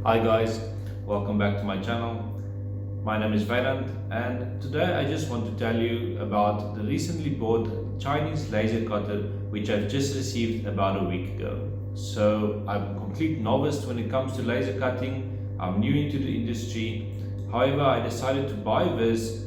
Hi guys, welcome back to my channel. My name is Vairant and today I just want to tell you about the recently bought Chinese laser cutter which I've just received about a week ago. So I'm a complete novice when it comes to laser cutting. I'm new into the industry. However, I decided to buy this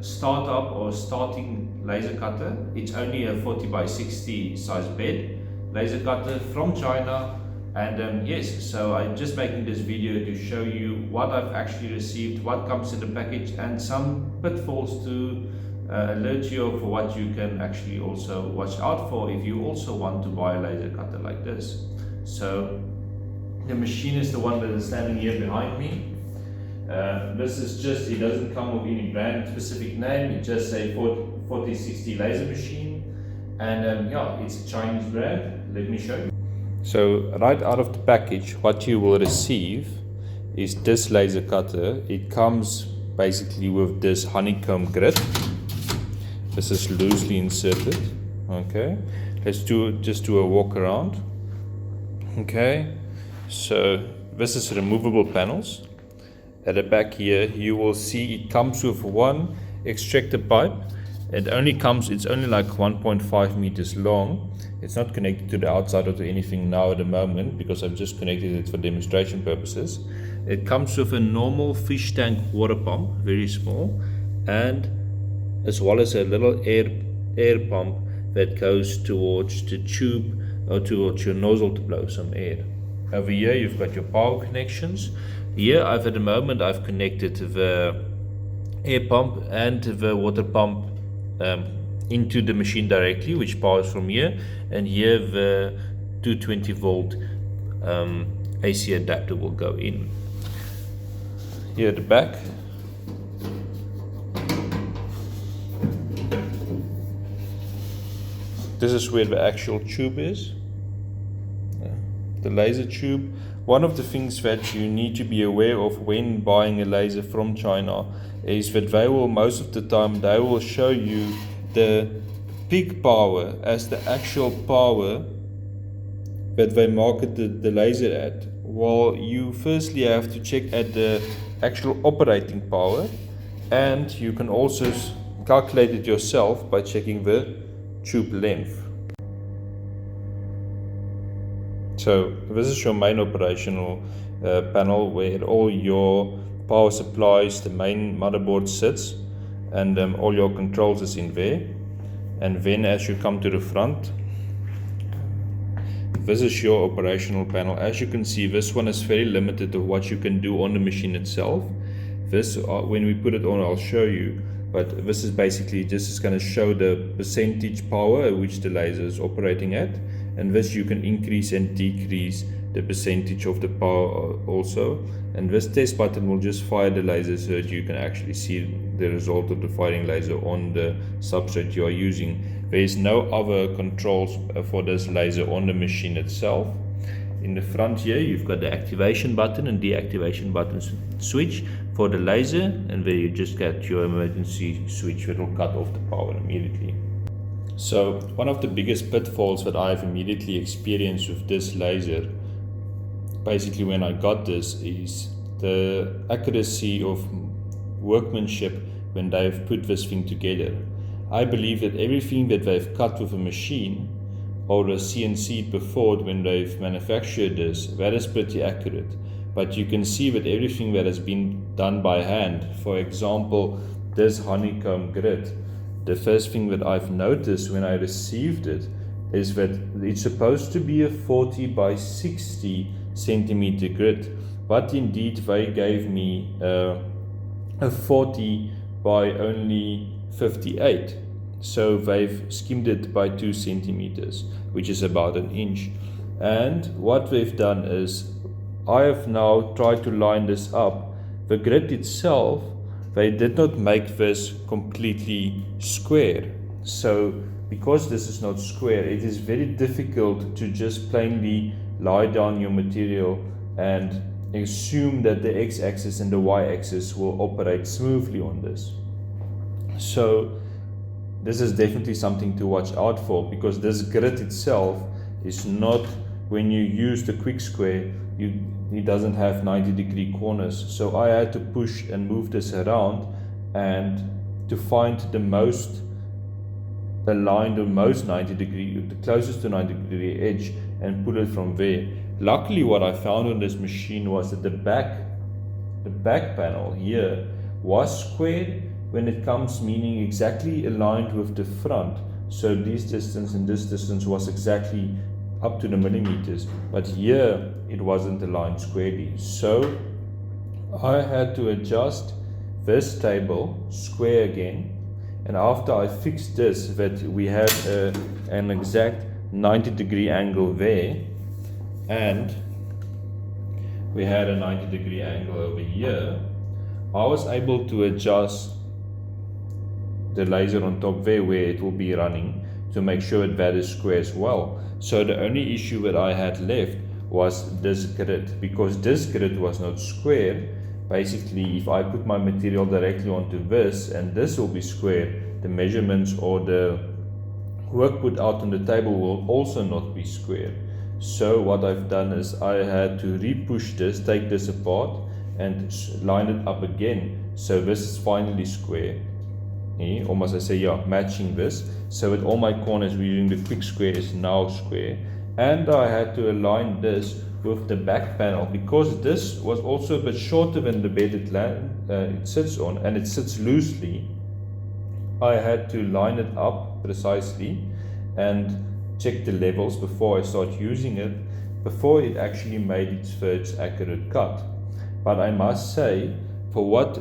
startup or starting laser cutter. It's only a 40 by 60 size bed laser cutter from China. And yes, so I'm just making this video to show you what I've actually received, what comes in the package, and some pitfalls to alert you of what you can actually also watch out for if you also want to buy a laser cutter like this. So the machine is the one that is standing here behind me. This is just, it doesn't come with any brand specific name, it just say 4060 laser machine. And yeah, it's a Chinese brand. Let me show you. So right out of the package, what you will receive is this laser cutter. It comes basically with this honeycomb grid. This is loosely inserted. Okay, let's just do a walk around. Okay, so this is removable panels. At the back here, you will see it comes with one extractor pipe. It's only like 1.5 meters long. It's not connected to the outside or to anything now at the moment because I've just connected it for demonstration purposes. It comes with a normal fish tank water pump, very small, and as well as a little air pump that goes towards the tube or towards your nozzle to blow some air. Over here you've got your power connections. Here at the moment I've connected the air pump and the water pump into the machine directly, which powers from here, and here the 220 volt AC adapter will go in. Here at the back, this is where the actual tube is, the laser tube. One of the things that you need to be aware of when buying a laser from China is that they will, most of the time, they will show you the peak power as the actual power that they market the laser at. While you firstly have to check at the actual operating power, and you can also calculate it yourself by checking the tube length. So this is your main operational panel where all your power supplies, the main motherboard sits, and all your controls is in there. And then as you come to the front, this is your operational panel. As you can see, this one is very limited of what you can do on the machine itself. This, when we put it on, I'll show you, but this is basically just going to show the percentage power at which the laser is operating at, and this you can increase and decrease the percentage of the power also. And this test button will just fire the laser so that you can actually see the result of the firing laser on the substrate you are using. There is no other controls for this laser on the machine itself. In the front here you've got the activation button and deactivation button switch for the laser, and there you just get your emergency switch that will cut off the power immediately. So one of the biggest pitfalls that I've immediately experienced with this laser, basically when I got this, is the accuracy of workmanship when they've put this thing together. I believe that everything that they've cut with a machine or a CNC before when they've manufactured this, that is pretty accurate. But you can see that everything that has been done by hand, for example, this honeycomb grid, the first thing that I've noticed when I received it is that it's supposed to be a 40 by 60 centimeter grid, but indeed they gave me a 40 by only 58. So they've skimmed it by 2 centimeters, which is about an inch. And what they've done is, I have now tried to line this up. The grid itself, they did not make this completely square. So because this is not square, it is very difficult to just plainly lie down your material and assume that the x-axis and the y-axis will operate smoothly on this. So this is definitely something to watch out for, because this grid itself is not when you use the quick square, it doesn't have 90-degree corners. So I had to push and move this around and to find the most aligned or most 90-degree, the closest to 90-degree edge, and put it from there. Luckily, what I found on this machine was that the back panel here was squared when it comes, meaning exactly aligned with the front. So this distance and this distance was exactly up to the millimeters, but here it wasn't aligned squarely. So I had to adjust this table square again, and after I fixed this, that we had an exact 90-degree angle there, and we had a 90-degree angle over here, I was able to adjust the laser on top there where it will be running to make sure that is square as well. So the only issue that I had left was this grid, because this grid was not square. Basically, if I put my material directly onto this and this will be square, the measurements or the work put out on the table will also not be square. So what I've done is I had to re-push this, take this apart and line it up again. So this is finally square. Almost I say, yeah, matching this. So with all my corners using the quick square is now square. And I had to align this with the back panel, because this was also a bit shorter than the bed it sits on, and it sits loosely. I had to line it up precisely and check the levels before I start using it, before it actually made its first accurate cut. But I must say, for what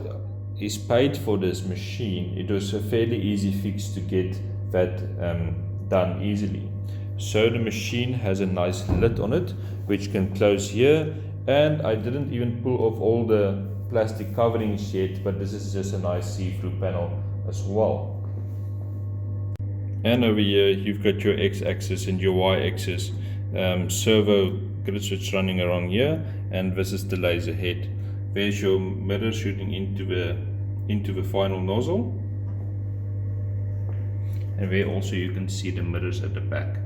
is paid for this machine, it was a fairly easy fix to get that done easily. So the machine has a nice lid on it which can close here, and I didn't even pull off all the plastic coverings yet, but this is just a nice see-through panel as well. And over here you've got your x-axis and your y-axis servo grid switch running around here, and this is the laser head. There's your mirror shooting into the final nozzle, and there also you can see the mirrors at the back.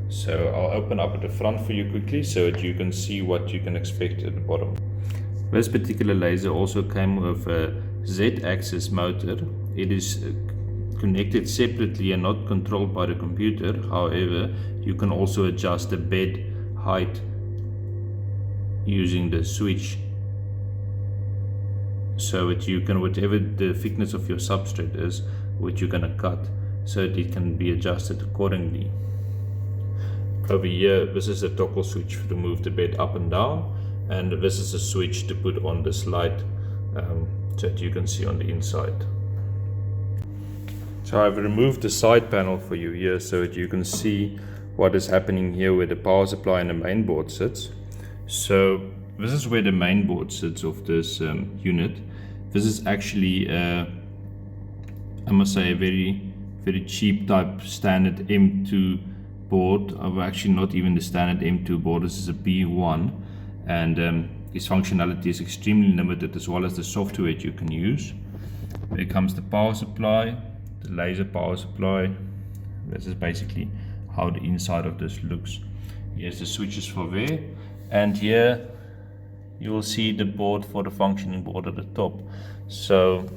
So I'll open up at the front for you quickly so that you can see what you can expect at the bottom. This particular laser also came with a Z-axis motor. It is connected separately and not controlled by the computer. However, you can also adjust the bed height using the switch, so that you can, whatever the thickness of your substrate is, what you're going to cut, so that it can be adjusted accordingly. Over here, this is a toggle switch to move the bed up and down, and this is a switch to put on this light so that you can see on the inside. So I've removed the side panel for you here so that you can see what is happening here where the power supply and the main board sits. So this is where the main board sits of this unit. This is actually I must say a very cheap type standard M2 board. Actually not even the standard M2 board. This is a B1, and its functionality is extremely limited, as well as the software that you can use. There comes the power supply, the laser power supply. This is basically how the inside of this looks. Here's the switches for there, and here you will see the board for the functioning board at the top. So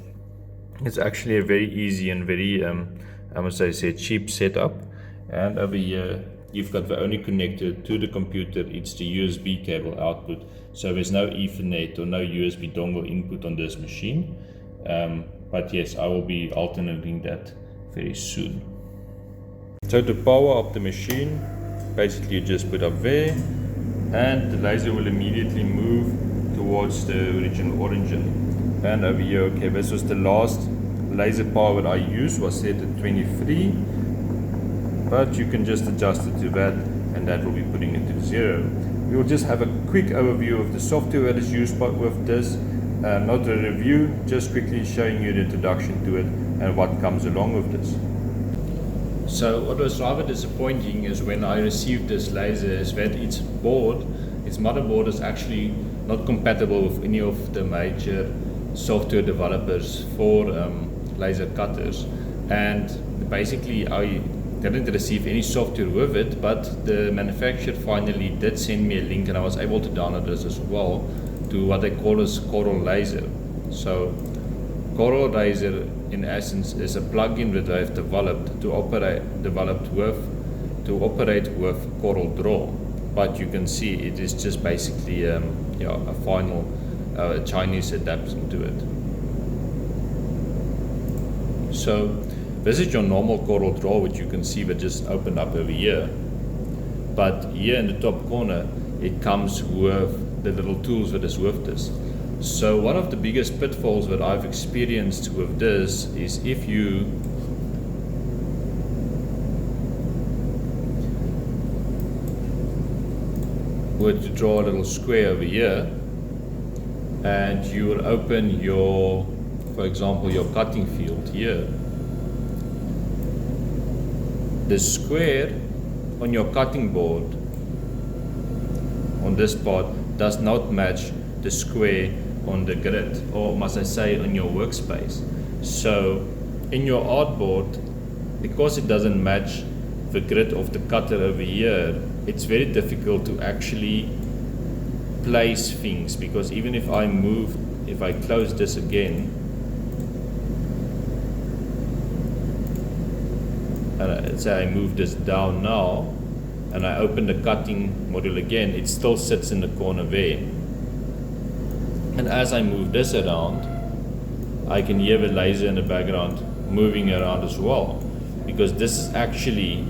it's actually a very easy and very I must say cheap setup. And over here you've got the only connector to the computer, it's the USB cable output. So there's no Ethernet or no USB dongle input on this machine. But yes, I will be alternating that very soon. So to power up the machine, basically you just put up there, and the laser will immediately move towards the original origin. And over here, okay, this was the last laser power that I used, was set at 23, but you can just adjust it to that, and that will be putting it to 0. We will just have a quick overview of the software that is used with this, not a review, just quickly showing you the introduction to it and what comes along with this. So what was rather disappointing is when I received this laser is that its motherboard is actually not compatible with any of the major software developers for laser cutters. And basically didn't receive any software with it, but the manufacturer finally did send me a link, and I was able to download this as well, to what they call as Coral Laser. So Coral Laser in essence is a plugin that I've developed to operate with Coral Draw. But you can see it is just basically a final Chinese adaptation to it. So this is your normal Coral Draw, which you can see that just opened up over here. But here in the top corner, it comes with the little tools that is with this. So one of the biggest pitfalls that I've experienced with this is if you were to draw a little square over here, and you will open your, for example, your cutting field here. The square on your cutting board on this part does not match the square on the grid, or must I say on your workspace. So in your artboard, because it doesn't match the grid of the cutter over here, it's very difficult to actually place things, because even if I close this again, and say I move this down now, and I open the cutting module again, it still sits in the corner there. And as I move this around, I can hear the laser in the background moving around as well, because this is actually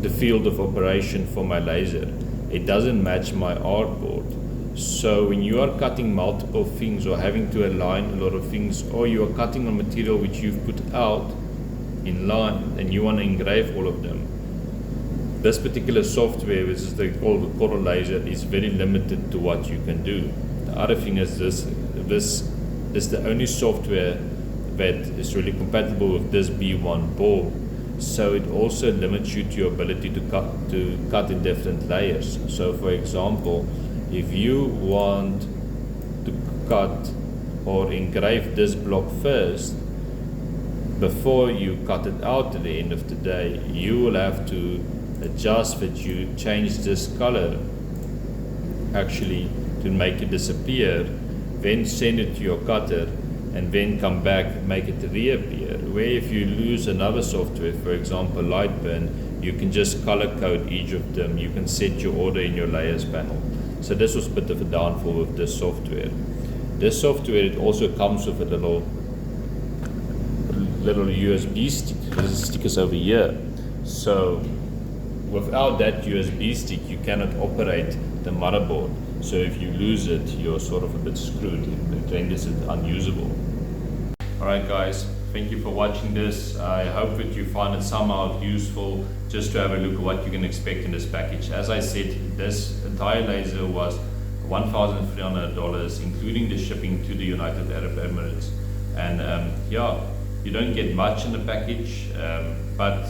the field of operation for my laser. It doesn't match my artboard. So when you are cutting multiple things or having to align a lot of things, or you are cutting on material which you've put out in line and you want to engrave all of them, this particular software, which is called the Coral Laser, is very limited to what you can do. The other thing is this is the only software that is really compatible with this B1 board. So it also limits you to your ability to cut in different layers. So for example, if you want to cut or engrave this block first, before you cut it out at the end of the day, you will have to adjust that you change this color actually to make it disappear, then send it to your cutter, and then come back, make it reappear. Where if you lose another software, for example Lightburn, you can just color code each of them. You can set your order in your layers panel. So this was a bit of a downfall with this software. This software, it also comes with a little USB stick. There's stickers over here. So without that USB stick, you cannot operate the motherboard. So if you lose it, you're sort of a bit screwed. It renders it unusable. Alright guys, thank you for watching this. I hope that you find it somehow useful just to have a look at what you can expect in this package. As I said, this entire laser was $1,300, including the shipping to the United Arab Emirates. And yeah, you don't get much in the package, but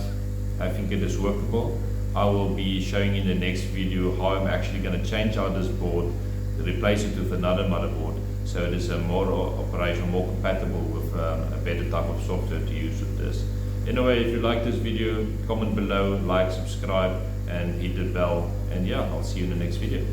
I think it is workable. I will be showing in the next video how I'm actually going to change out this board, replace it with another motherboard, so it is a more operational, more compatible with a better type of software to use with this. Anyway, if you like this video, comment below, like, subscribe, and hit the bell. And yeah, I'll see you in the next video.